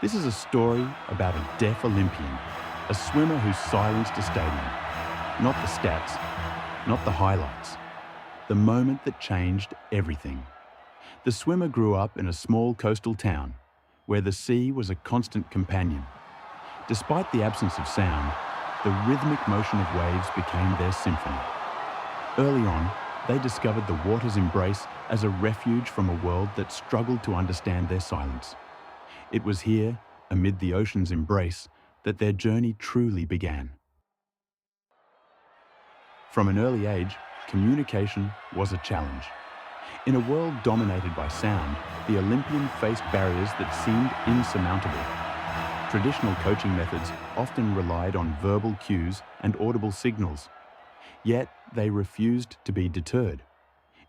This is a story about a deaf Olympian, a swimmer who silenced a stadium. Not the stats, not the highlights. The moment that changed everything. The swimmer grew up in a small coastal town where the sea was a constant companion. Despite the absence of sound, the rhythmic motion of waves became their symphony. Early on, they discovered the water's embrace as a refuge from a world that struggled to understand their silence. It was here, amid the ocean's embrace, that their journey truly began. From an early age, communication was a challenge. In a world dominated by sound, the Olympian faced barriers that seemed insurmountable. Traditional coaching methods often relied on verbal cues and audible signals. Yet, they refused to be deterred.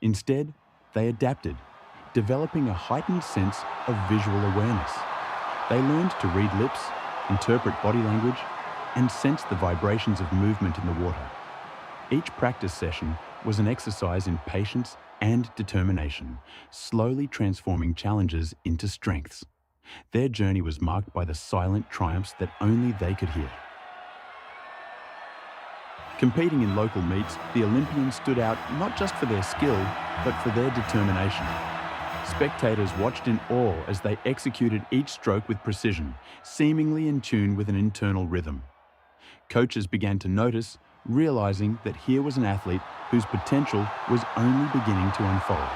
Instead, they adapted, developing a heightened sense of visual awareness. They learned to read lips, interpret body language, and sense the vibrations of movement in the water. Each practice session was an exercise in patience and determination, slowly transforming challenges into strengths. Their journey was marked by the silent triumphs that only they could hear. Competing in local meets, the Olympians stood out not just for their skill, but for their determination. Spectators watched in awe as they executed each stroke with precision, seemingly in tune with an internal rhythm. Coaches began to notice, realizing that here was an athlete whose potential was only beginning to unfold.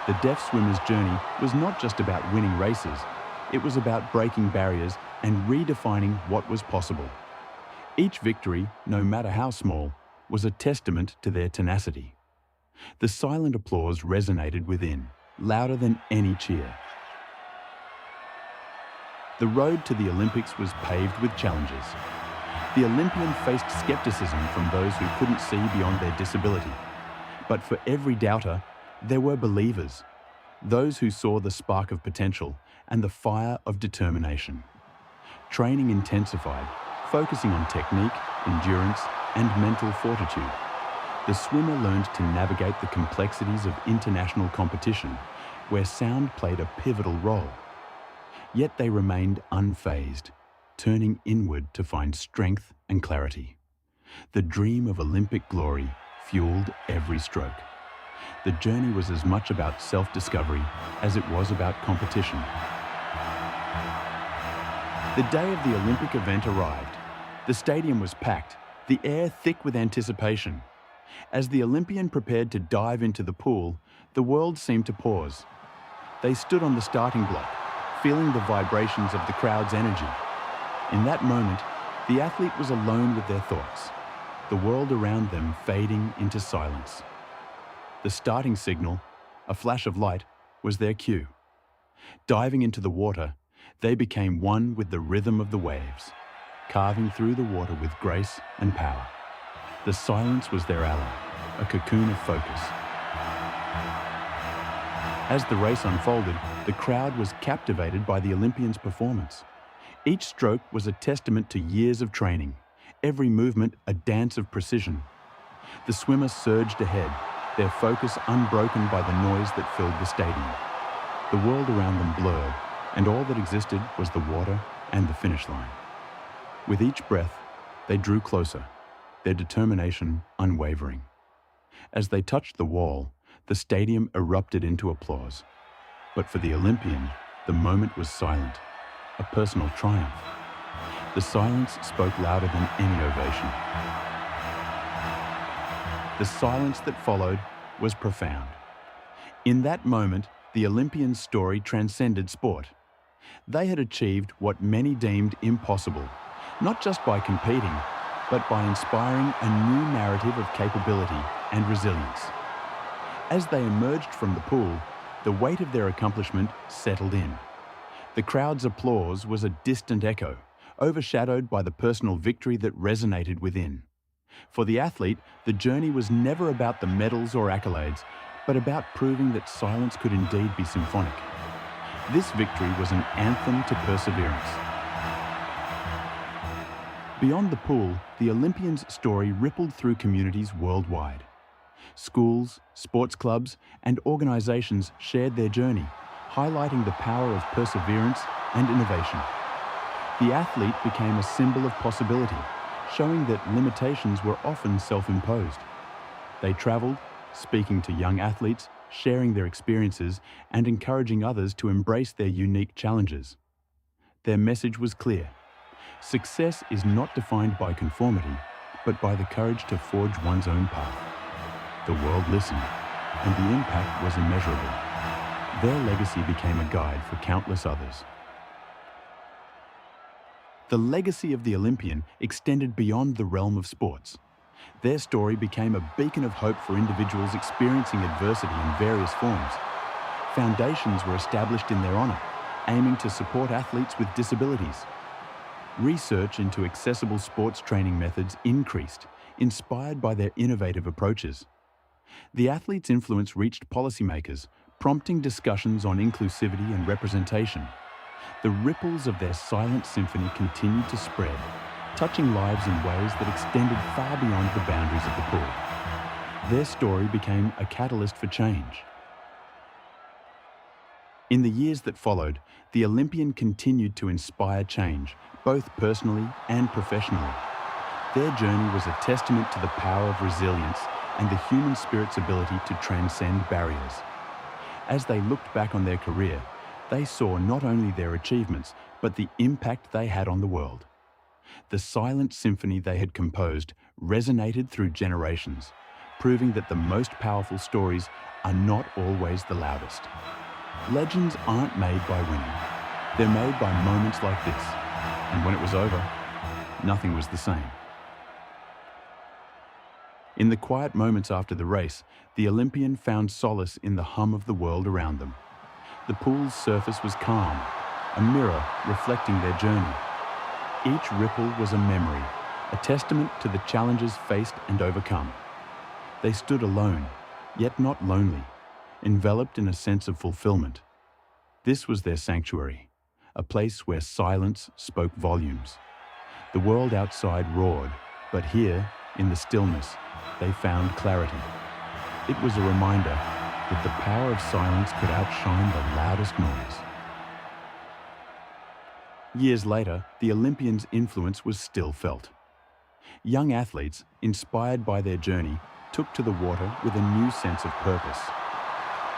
The deaf swimmer's journey was not just about winning races, it was about breaking barriers and redefining what was possible. Each victory, no matter how small, was a testament to their tenacity. The silent applause resonated within, louder than any cheer. The road to the Olympics was paved with challenges. The Olympian faced skepticism from those who couldn't see beyond their disability. But for every doubter, there were believers, those who saw the spark of potential and the fire of determination. Training intensified, focusing on technique, endurance, and mental fortitude. The swimmer learned to navigate the complexities of international competition, where sound played a pivotal role. Yet they remained unfazed, turning inward to find strength and clarity. The dream of Olympic glory fueled every stroke. The journey was as much about self-discovery as it was about competition. The day of the Olympic event arrived. The stadium was packed, the air thick with anticipation. As the Olympian prepared to dive into the pool, the world seemed to pause. They stood on the starting block, feeling the vibrations of the crowd's energy. In that moment, the athlete was alone with their thoughts, the world around them fading into silence. The starting signal, a flash of light, was their cue. Diving into the water, they became one with the rhythm of the waves, carving through the water with grace and power. The silence was their ally, a cocoon of focus. As the race unfolded, the crowd was captivated by the Olympians' performance. Each stroke was a testament to years of training, every movement a dance of precision. The swimmers surged ahead, their focus unbroken by the noise that filled the stadium. The world around them blurred, and all that existed was the water and the finish line. With each breath, they drew closer, their determination unwavering. As they touched the wall, the stadium erupted into applause. But for the Olympian, the moment was silent, a personal triumph. The silence spoke louder than any ovation. The silence that followed was profound. In that moment, the Olympian's story transcended sport. They had achieved what many deemed impossible, not just by competing, but by inspiring a new narrative of capability and resilience. As they emerged from the pool, the weight of their accomplishment settled in. The crowd's applause was a distant echo, overshadowed by the personal victory that resonated within. For the athlete, the journey was never about the medals or accolades, but about proving that silence could indeed be symphonic. This victory was an anthem to perseverance. Beyond the pool, the Olympians' story rippled through communities worldwide. Schools, sports clubs, and organizations shared their journey, highlighting the power of perseverance and innovation. The athlete became a symbol of possibility, showing that limitations were often self-imposed. They traveled, speaking to young athletes, sharing their experiences, and encouraging others to embrace their unique challenges. Their message was clear. Success is not defined by conformity, but by the courage to forge one's own path. The world listened, and the impact was immeasurable. Their legacy became a guide for countless others. The legacy of the Olympian extended beyond the realm of sports. Their story became a beacon of hope for individuals experiencing adversity in various forms. Foundations were established in their honor, aiming to support athletes with disabilities. Research into accessible sports training methods increased, inspired by their innovative approaches. The athletes' influence reached policymakers, prompting discussions on inclusivity and representation. The ripples of their Silent Symphony continued to spread, touching lives in ways that extended far beyond the boundaries of the pool. Their story became a catalyst for change. In the years that followed, the Olympian continued to inspire change, both personally and professionally. Their journey was a testament to the power of resilience and the human spirit's ability to transcend barriers. As they looked back on their career, they saw not only their achievements, but the impact they had on the world. The Silent Symphony they had composed resonated through generations, proving that the most powerful stories are not always the loudest. Legends aren't made by winning. They're made by moments like this. And when it was over, nothing was the same. In the quiet moments after the race, the Olympian found solace in the hum of the world around them. The pool's surface was calm, a mirror reflecting their journey. Each ripple was a memory, a testament to the challenges faced and overcome. They stood alone, yet not lonely, enveloped in a sense of fulfillment. This was their sanctuary, a place where silence spoke volumes. The world outside roared, but here, in the stillness, they found clarity. It was a reminder that the power of silence could outshine the loudest noise. Years later, the Olympians' influence was still felt. Young athletes, inspired by their journey, took to the water with a new sense of purpose.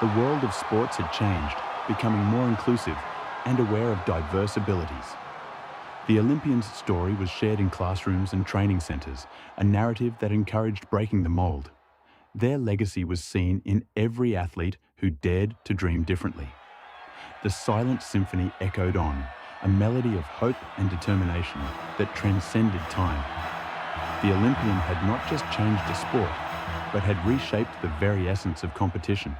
The world of sports had changed, becoming more inclusive and aware of diverse abilities. The Olympians' story was shared in classrooms and training centers, a narrative that encouraged breaking the mold. Their legacy was seen in every athlete who dared to dream differently. The Silent Symphony echoed on, a melody of hope and determination that transcended time. The Olympian had not just changed a sport, but had reshaped the very essence of competition.